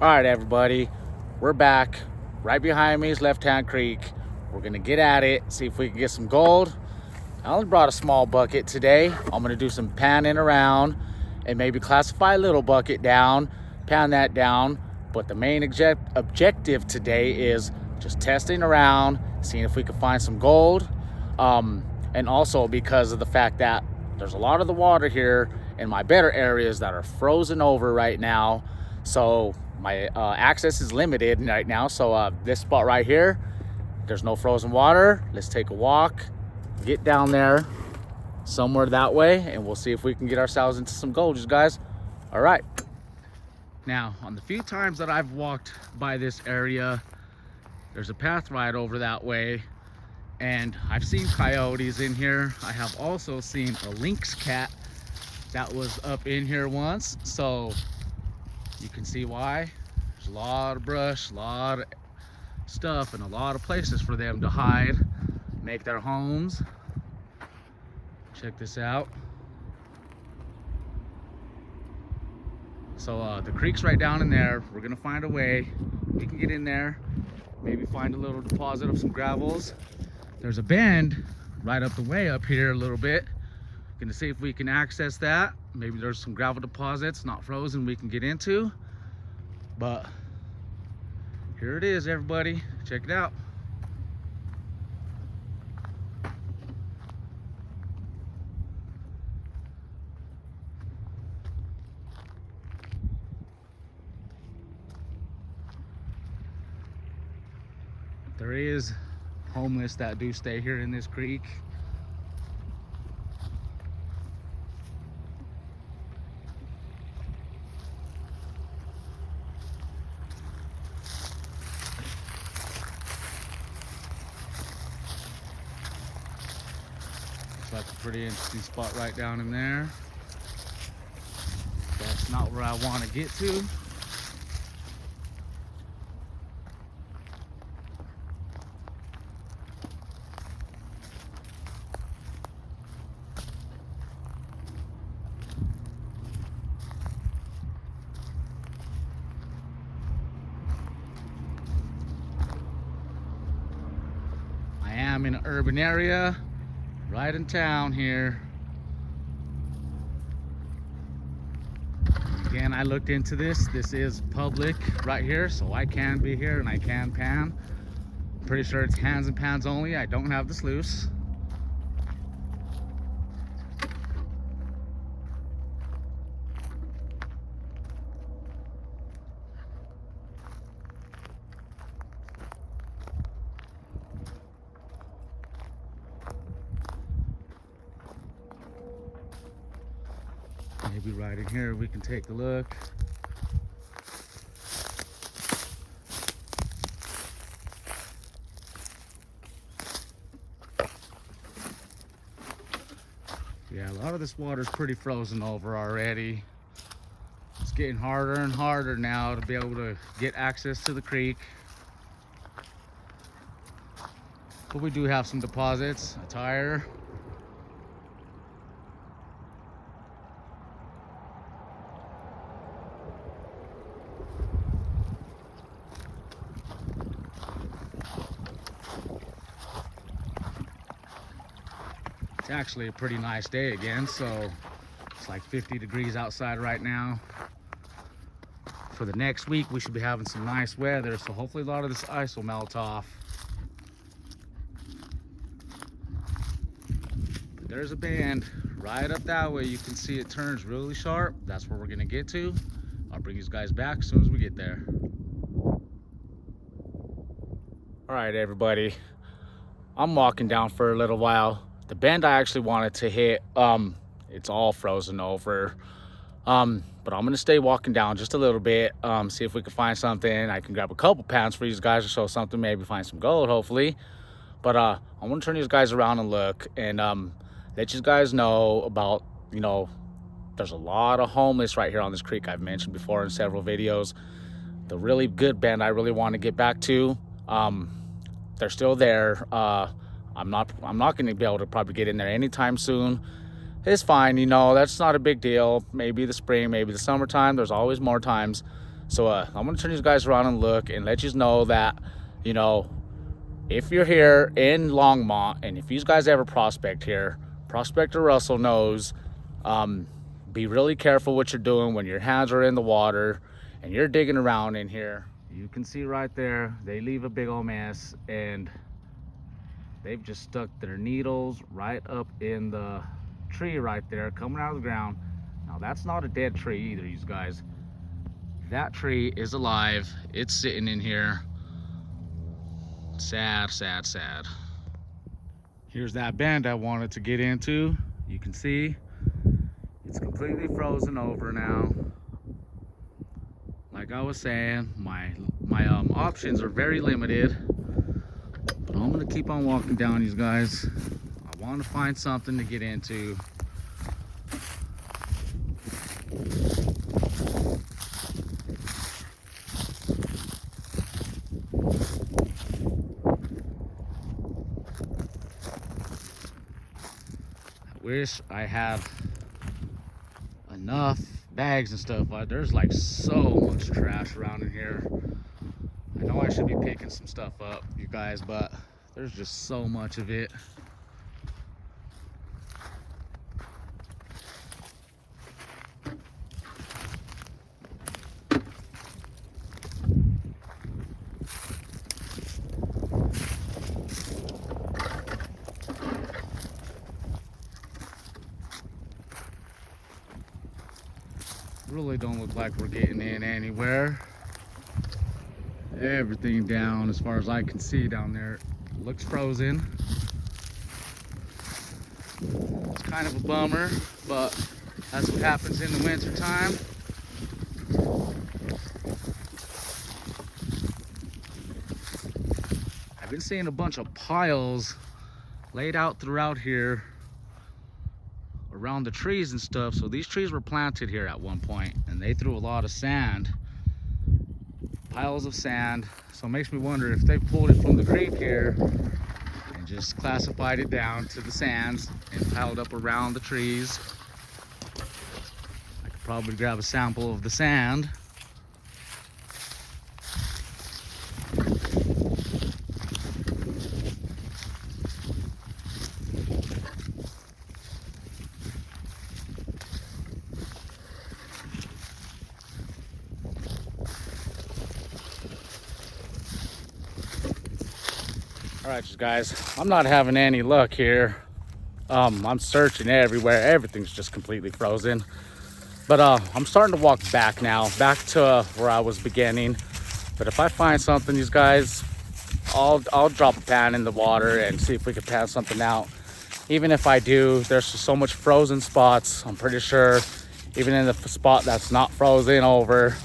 All right, everybody, we're back. Right behind me is Left Hand Creek. We're gonna get at it, see if we can get some gold. I only brought a small bucket today. I'm gonna do some panning around and maybe classify a little bucket down, pan that down. But the main objective today is just testing around, seeing if we can find some gold. And also because of the fact that there's a lot of the water here in my better areas that are frozen over right now. So my access is limited right now. So this spot right here, there's no frozen water. Let's take a walk, get down there somewhere that way, and we'll see if we can get ourselves into some gold, you guys. All right. Now, on the few times that I've walked by this area, there's a path right over that way, and I've seen coyotes in here. I have also seen a lynx cat that was up in here once, so you can see why. There's a lot of brush, a lot of stuff, and a lot of places for them to hide, make their homes. Check this out. So the creek's right down in there. We're gonna find a way. We can get in there, maybe find a little deposit of some gravels. There's a bend right up the way up here a little bit. Gonna see if we can access that. Maybe there's some gravel deposits, not frozen, we can get into. But here it is, everybody. Check it out. There is homeless that do stay here in this creek. Looks like a pretty interesting spot right down in there. That's not where I want to get to. I am in an urban area, right in town here. Again, I looked into this. This is public right here, so I can be here and I can pan. Pretty sure it's hands and pans only. I don't have the sluice. Maybe right in here we can take a look. Yeah, a lot of this water is pretty frozen over already. It's getting harder and harder now to be able to get access to the creek. But we do have some deposits, a tire. It's actually a pretty nice day again, so it's like 50 degrees outside right now. For the next week, we should be having some nice weather, so hopefully a lot of this ice will melt off. But there's a bend right up that way. You can see it turns really sharp. That's where we're gonna get to. I'll bring you guys back as soon as we get there. All right, everybody. I'm walking down for a little while. The bend I actually wanted to hit, it's all frozen over. But I'm gonna stay walking down just a little bit, see if we can find something. I can grab a couple pounds for you guys to show something, maybe find some gold, hopefully. But I want to turn you guys around and look and let you guys know about, there's a lot of homeless right here on this creek. I've mentioned before in several videos. The really good bend I really want to get back to, they're still there. I'm not going to be able to probably get in there anytime soon. It's fine, that's not a big deal. Maybe the spring, maybe the summertime. There's always more times. So I'm gonna turn you guys around and look and let you know that, you know, if you're here in Longmont and if you guys ever prospect here, Prospector Russell knows, be really careful what you're doing when your hands are in the water and you're digging around in here. You can see right there, they leave a big old mess, and they've just stuck their needles right up in the tree right there, coming out of the ground. Now that's not a dead tree either, you guys. That tree is alive. It's sitting in here. Sad, sad, sad. Here's that bend I wanted to get into. You can see it's completely frozen over now. Like I was saying, my options are very limited, but I'm gonna keep on walking down, you guys. I want to find something to get into. Wish I had enough bags and stuff. There's like so much trash around in here. I know I should be picking some stuff up, you guys, but there's just so much of it. Really don't look like we're getting in anywhere. Everything down, as far as I can see down there, looks frozen. It's kind of a bummer, but that's what happens in the winter time. I've been seeing a bunch of piles laid out throughout here around the trees and stuff. So these trees were planted here at one point and they threw a lot of sand, piles of sand. So it makes me wonder if they pulled it from the creek here and just classified it down to the sands and piled up around the trees. I could probably grab a sample of the sand. All right, you guys, I'm not having any luck here. I'm searching everywhere. Everything's just completely frozen. But I'm starting to walk back now, back to where I was beginning. But if I find something, you guys, I'll drop a pan in the water and see if we can pan something out. Even if I do, there's just so much frozen spots. I'm pretty sure even in the spot that's not frozen over,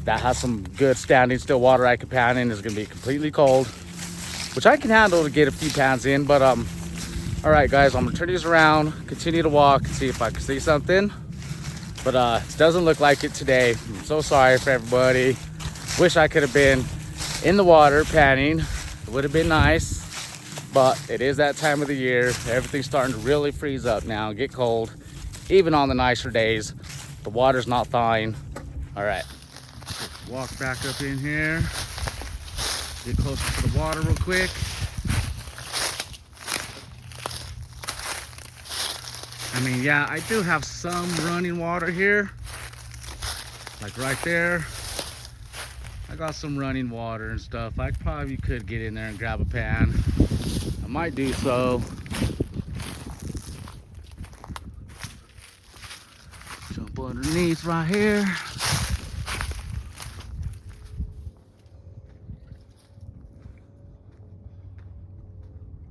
that has some good standing still water I can pan in, is gonna be completely cold, which I can handle to get a few pans in. But all right, guys, I'm gonna turn these around, continue to walk, and see if I can see something. But it doesn't look like it today. I'm so sorry for everybody. Wish I could have been in the water panning. It would have been nice, but it is that time of the year. Everything's starting to really freeze up now, get cold. Even on the nicer days, the water's not thawing. All right, walk back up in here. Get closer to the water real quick. I mean, yeah, I do have some running water here. Like right there. I got some running water and stuff. I probably could get in there and grab a pan. I might do so. Jump underneath right here.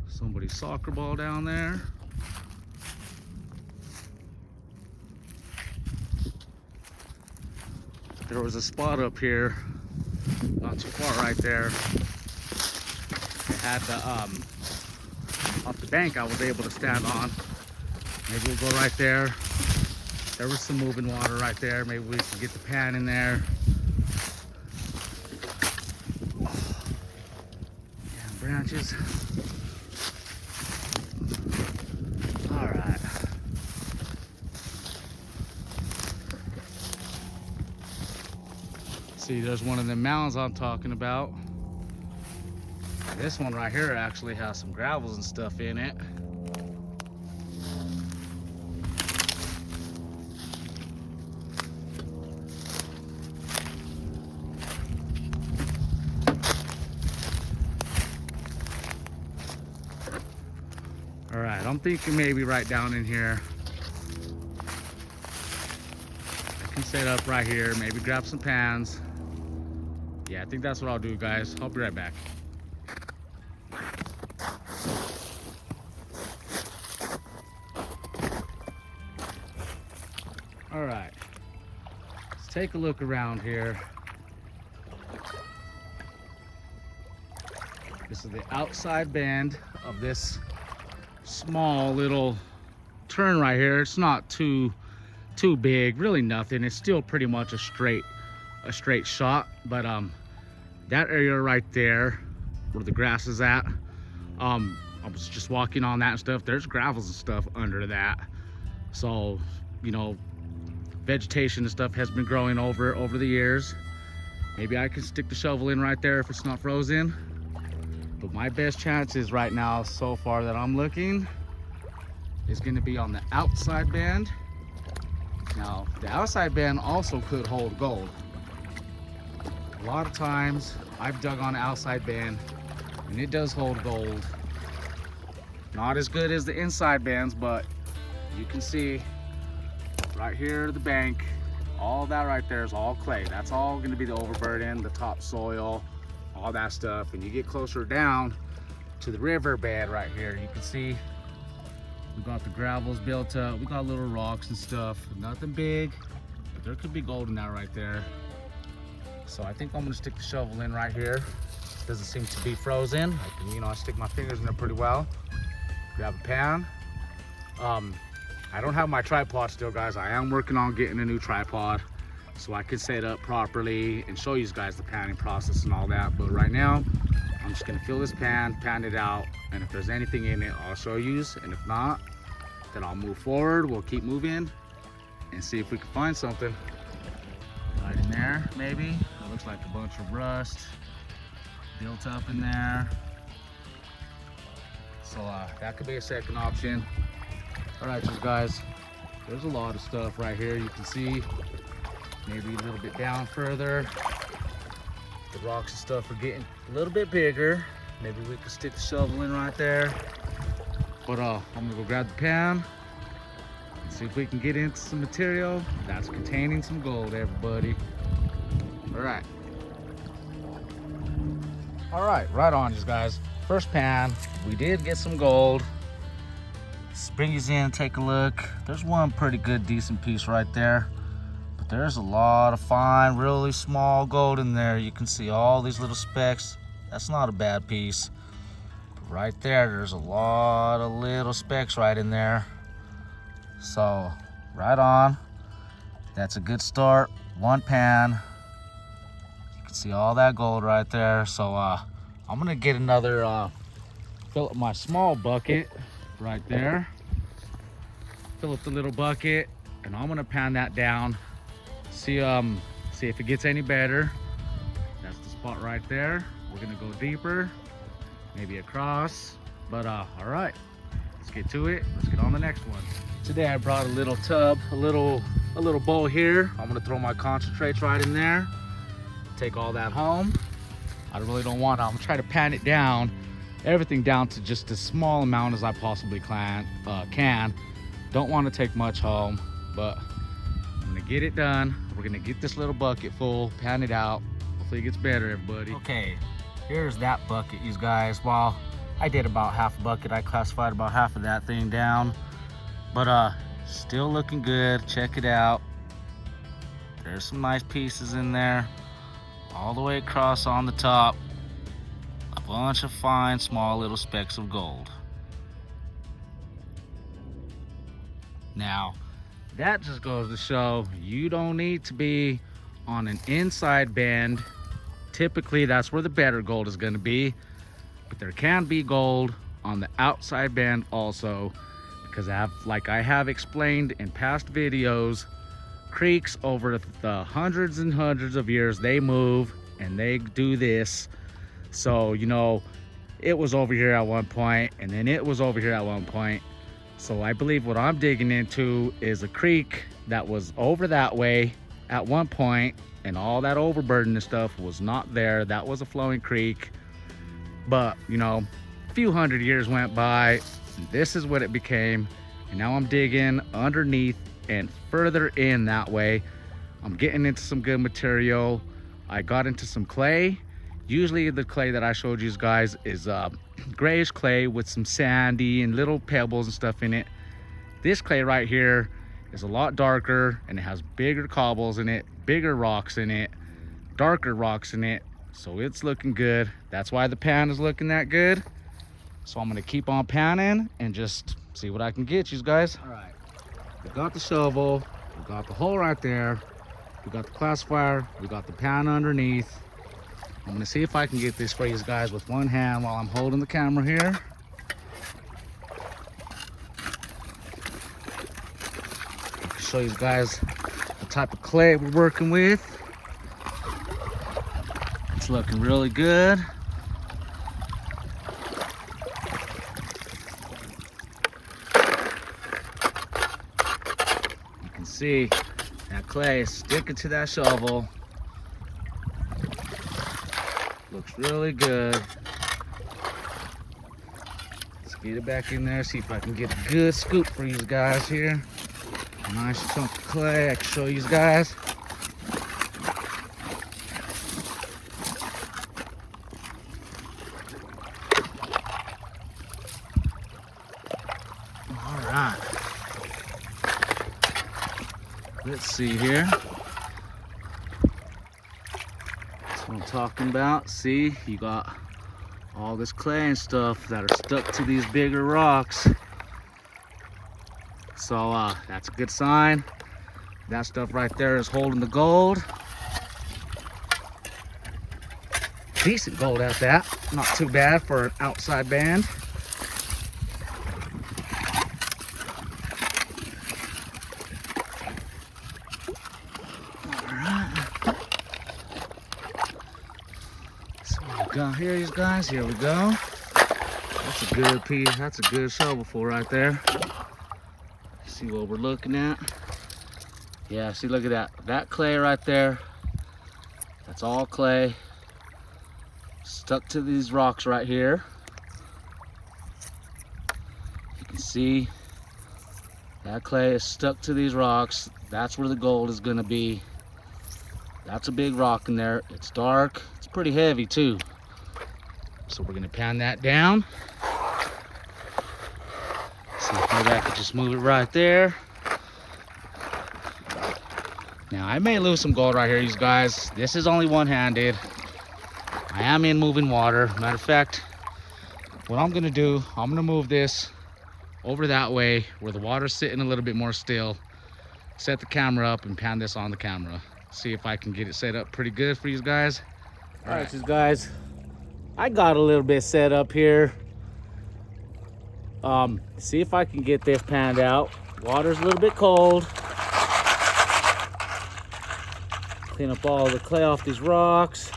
Somebody's soccer ball down there. There was a spot up here, not too far right there. It had the, off the bank I was able to stand on. Maybe we'll go right there. There was some moving water right there. Maybe we can get the pan in there. Yeah, branches. All right. See, there's one of the mounds I'm talking about. This one right here actually has some gravels and stuff in it. All right, I'm thinking maybe right down in here. I can set up right here, maybe grab some pans. Yeah, I think that's what I'll do, guys. I'll be right back. All right, let's take a look around here. This is the outside bend of this small little turn right here. It's not too big, really nothing. It's still pretty much a straight shot, but that area right there where the grass is at, I was just walking on that and stuff. There's gravels and stuff under that, so you know, vegetation and stuff has been growing over the years. Maybe I can stick the shovel in right there if it's not frozen, but my best chances right now so far that I'm looking is going to be on the outside bend. Now the outside bend also could hold gold. A lot of times I've dug on the outside bend and it does hold gold. Not as good as the inside bends, but you can see right here the bank, all that right there is all clay. That's all going to be the overburden, the topsoil, all that stuff. And you get closer down to the river bed right here, you can see we got the gravels built up. We got little rocks and stuff, nothing big, but there could be gold in that right there. So I think I'm gonna stick the shovel in right here. Doesn't seem to be frozen. I can, you know, I stick my fingers in there pretty well. Grab a pan. I don't have my tripod still, guys. I am working on getting a new tripod so I can set up properly and show you guys the panning process and all that. But right now, I'm just gonna fill this pan it out, and if there's anything in it, I'll show you. And if not, then I'll move forward. We'll keep moving and see if we can find something. Right in there, maybe. It looks like a bunch of rust built up in there. So that could be a second option. All right, you guys, there's a lot of stuff right here. You can see maybe a little bit down further. The rocks and stuff are getting a little bit bigger. Maybe we could stick the shovel in right there. But I'm gonna go grab the pan and see if we can get into some material that's containing some gold, everybody. All right. All right, right on, you guys. First pan, we did get some gold. Let's bring these in, take a look. There's one pretty good, decent piece right there. But there's a lot of fine, really small gold in there. You can see all these little specks. That's not a bad piece. But right there's a lot of little specks right in there. So, right on. That's a good start. One pan. You can see all that gold right there. So, I'm gonna get another, fill up my small bucket right there. Fill up the little bucket, and I'm gonna pan that down. See if it gets any better. That's the spot right there. We're gonna go deeper, maybe across. But all right, let's get to it. Let's get on the next one. Today I brought a little tub, a little bowl here. I'm gonna throw my concentrates right in there. Take all that home. I really don't want to. I'm gonna try to pan it down, everything down to just as small amount as I possibly can. Don't want to take much home, but I'm gonna get it done. We're gonna get this little bucket full, pan it out. Hopefully it gets better, everybody. Okay, here's that bucket, you guys. Well, I did about half a bucket. I classified about half of that thing down, but still looking good. Check it out. There's some nice pieces in there. All the way across on the top, a bunch of fine, small little specks of gold. Now, that just goes to show you don't need to be on an inside bend. Typically, that's where the better gold is going to be, but there can be gold on the outside bend also, because like I have explained in past videos, creeks over the hundreds and hundreds of years, they move and they do this. So, you know, it was over here at one point, and then it was over here at one point. So I believe what I'm digging into is a creek that was over that way at one point, and all that overburden and stuff was not there. That was a flowing creek. But, you know, a few hundred years went by, and this is what it became. And now I'm digging underneath and further in that way. I'm getting into some good material. I got into some clay. Usually the clay that I showed you guys is grayish clay with some sandy and little pebbles and stuff in it. This clay right here is a lot darker, and it has bigger cobbles in it, bigger rocks in it, darker rocks in it. So it's looking good. That's why the pan is looking that good. So I'm gonna keep on panning and just see what I can get, you guys. All right, we got the shovel, we got the hole right there, we got the classifier, we got the pan underneath. I'm gonna see if I can get this for you guys with one hand while I'm holding the camera here. I can show you guys the type of clay we're working with. It's looking really good. You can see that clay is sticking to that shovel. Looks really good. Let's get it back in there, see if I can get a good scoop for you guys here. A nice chunk of clay I can show you guys. All right. Let's see here. What I'm talking about. See, you got all this clay and stuff that are stuck to these bigger rocks. So that's a good sign. That stuff right there is holding the gold. Decent gold at that. Not too bad for an outside band. Got here, you guys. Here we go. That's a good piece. That's a good shovelful right there. See what we're looking at? Yeah, see, look at that. That clay right there. That's all clay. Stuck to these rocks right here. You can see that clay is stuck to these rocks. That's where the gold is gonna be. That's a big rock in there. It's dark. It's pretty heavy too. So we're gonna pan that down. See if maybe I could just move it right there. Now I may lose some gold right here, you guys. This is only one-handed. I am in moving water. Matter of fact, what I'm gonna do, I'm gonna move this over that way where the water's sitting a little bit more still. Set the camera up and pan this on the camera. See if I can get it set up pretty good for you guys. All right, you guys. I got a little bit set up here. See if I can get this panned out. Water's a little bit cold. Clean up all the clay off these rocks.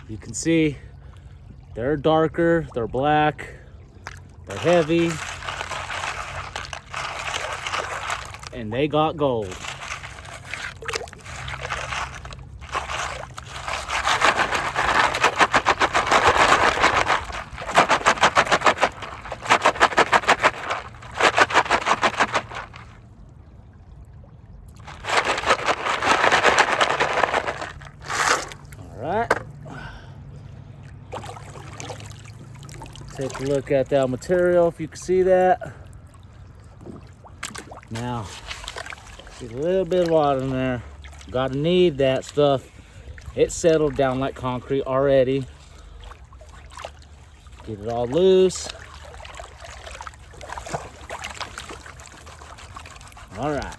You can see they're darker, they're black, they're heavy, and they got gold. Take a look at that material, if you can see that. Now, see a little bit of water in there. Gotta need that stuff. It settled down like concrete already. Get it all loose. All right.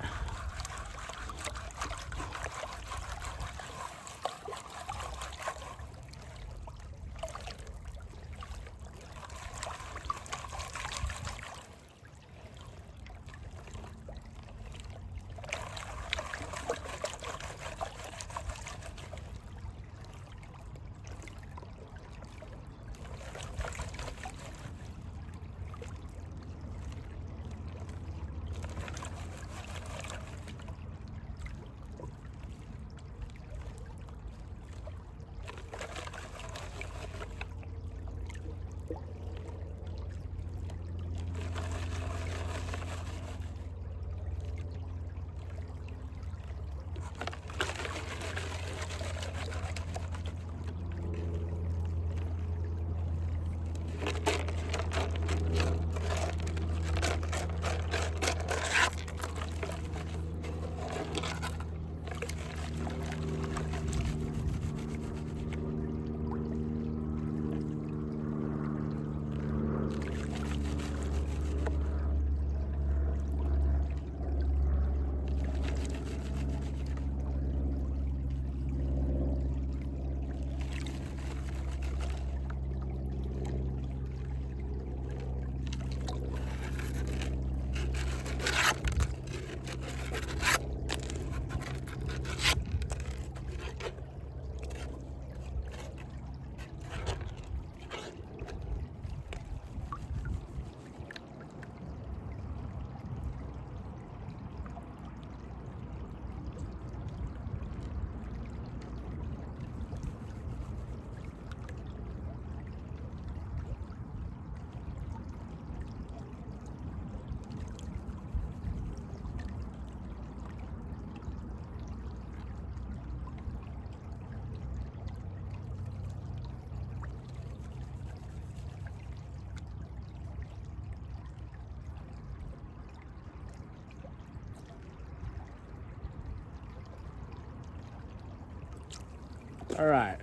All right,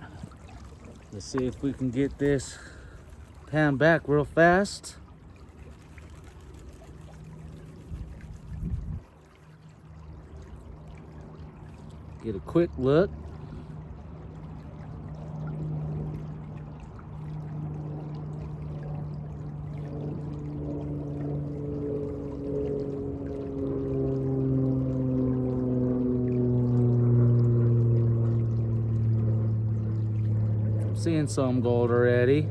let's see if we can get this pan back real fast. Get a quick look. I'm seeing some gold already.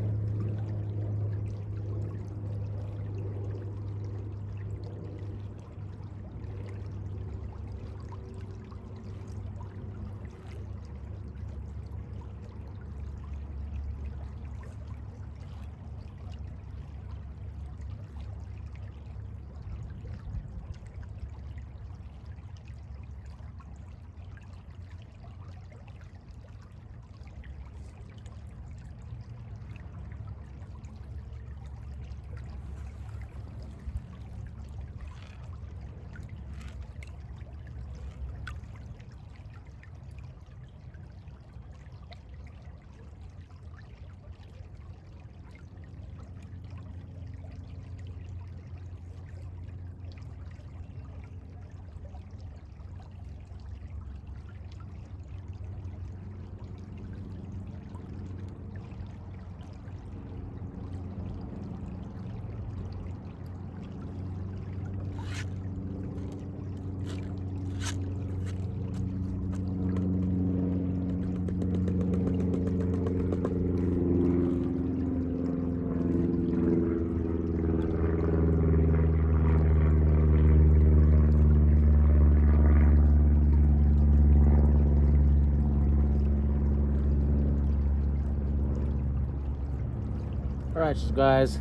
All right, guys,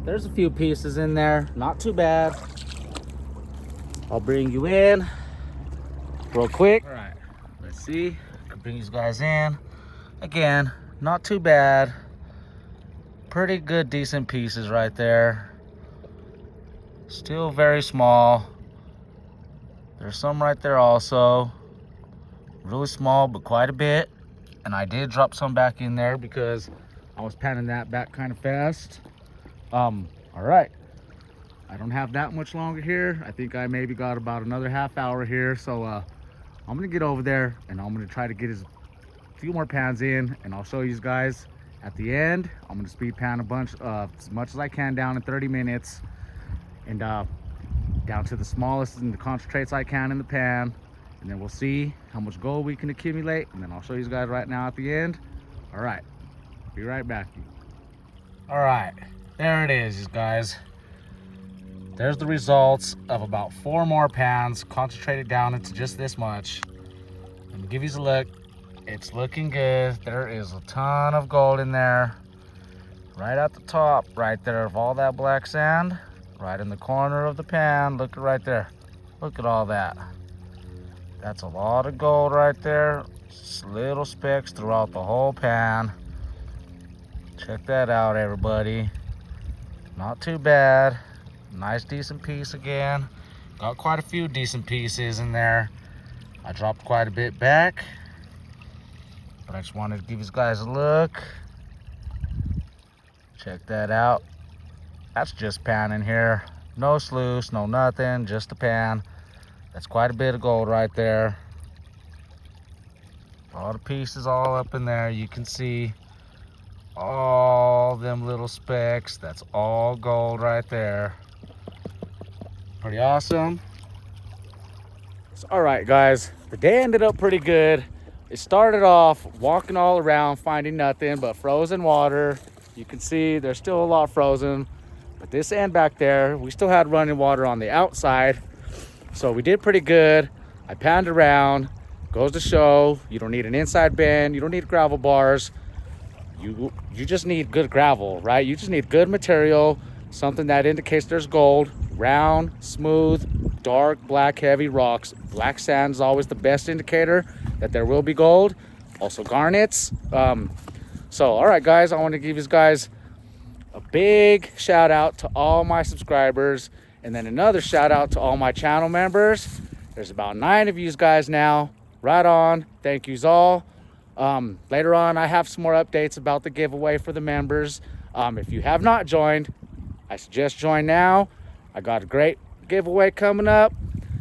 there's a few pieces in there, not too bad. I'll bring you in real quick. All right, let's see. I can bring these guys in. Again, not too bad. Pretty good, decent pieces right there. Still very small. There's some right there also. Really small, but quite a bit. And I did drop some back in there because I was panning that back kind of fast. All right. I don't have that much longer here. I think I maybe got about another half hour here. So I'm gonna get over there and I'm gonna try to get a few more pans in, and I'll show you guys at the end. I'm gonna speed pan a bunch, as much as I can down in 30 minutes, and down to the smallest and the concentrates I can in the pan. And then we'll see how much gold we can accumulate, and then I'll show you guys right now at the end. All right, be right back. All right, there it is, you guys. There's the results of about 4 more pans concentrated down into just this much. Let me give you a look. It's looking good. There is a ton of gold in there. Right at the top, right there, of all that black sand, right in the corner of the pan. Look right there. Look at all that. That's a lot of gold right there. Just little specks throughout the whole pan. Check that out, everybody. Not too bad. Nice, decent piece again. Got quite a few decent pieces in there. I dropped quite a bit back, but I just wanted to give you guys a look. Check that out. That's just pan in here. No sluice, no nothing, just a pan. That's quite a bit of gold right there. All the pieces all up in there. You can see all them little specks. That's all gold right there. Pretty awesome. So, all right, guys, the day ended up pretty good. It started off walking all around, finding nothing but frozen water. You can see there's still a lot frozen, but this end back there, we still had running water on the outside. So we did pretty good. I panned around. Goes to show, you don't need an inside bend. You don't need gravel bars. You just need good gravel, right? You just need good material, something that indicates there's gold. Round, smooth, dark, black, heavy rocks. Black sand is always the best indicator that there will be gold. Also garnets. So, all right, guys, I want to give you guys a big shout out to all my subscribers, and then another shout out to all my channel members. There's about 9 of you guys now. Right on. Thank yous all. Later on, I have some more updates about the giveaway for the members. If you have not joined, I suggest join now. I got a great giveaway coming up.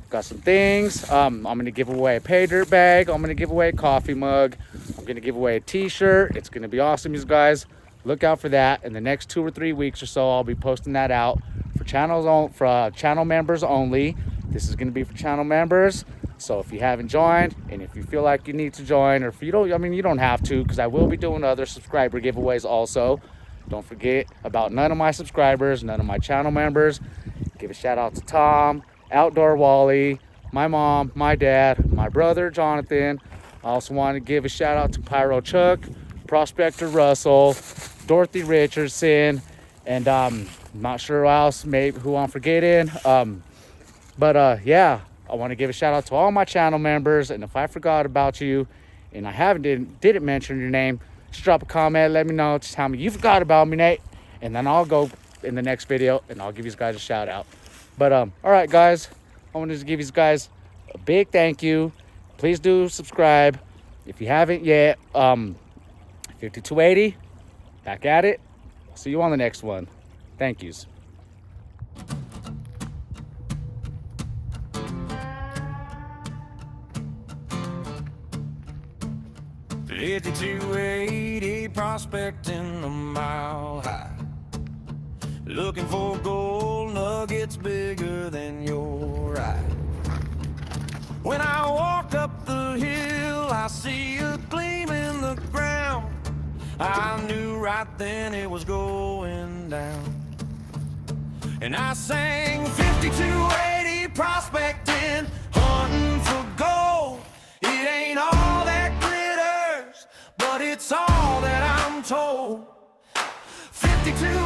Got some things. I'm gonna give away a pay dirt bag. I'm gonna give away a coffee mug. I'm gonna give away a t-shirt. It's gonna be awesome, you guys. Look out for that. In the next 2 or 3 weeks or so, I'll be posting that out for channel members only. This is gonna be for channel members. So if you haven't joined, and if you feel like you need to join, or if you don't, I mean, you don't have to, because I will be doing other subscriber giveaways also. Don't forget about none of my subscribers, none of my channel members. Give a shout out to Tom, Outdoor Wally, my mom, my dad, my brother Jonathan. I also want to give a shout out to Pyro Chuck, Prospector Russell, Dorothy Richardson, and not sure who else, maybe who I'm forgetting. Yeah, I want to give a shout out to all my channel members. And if I forgot about you and I didn't mention your name, just drop a comment, let me know, just tell me you forgot about me, Nate, and then I'll go in the next video and I'll give you guys a shout out. But all right, guys, I wanted to give you guys a big thank you. Please do subscribe if you haven't yet. 5280, back at it. I'll see you on the next one. Thank yous. 5280 prospecting a mile high, looking for gold nuggets bigger than your eye. When I walk up the hill, I see a gleam in the ground. I knew right then it was going down. And I sang 5280 prospecting, hunting for gold. It ain't all that glitters, but it's all that I'm told. 52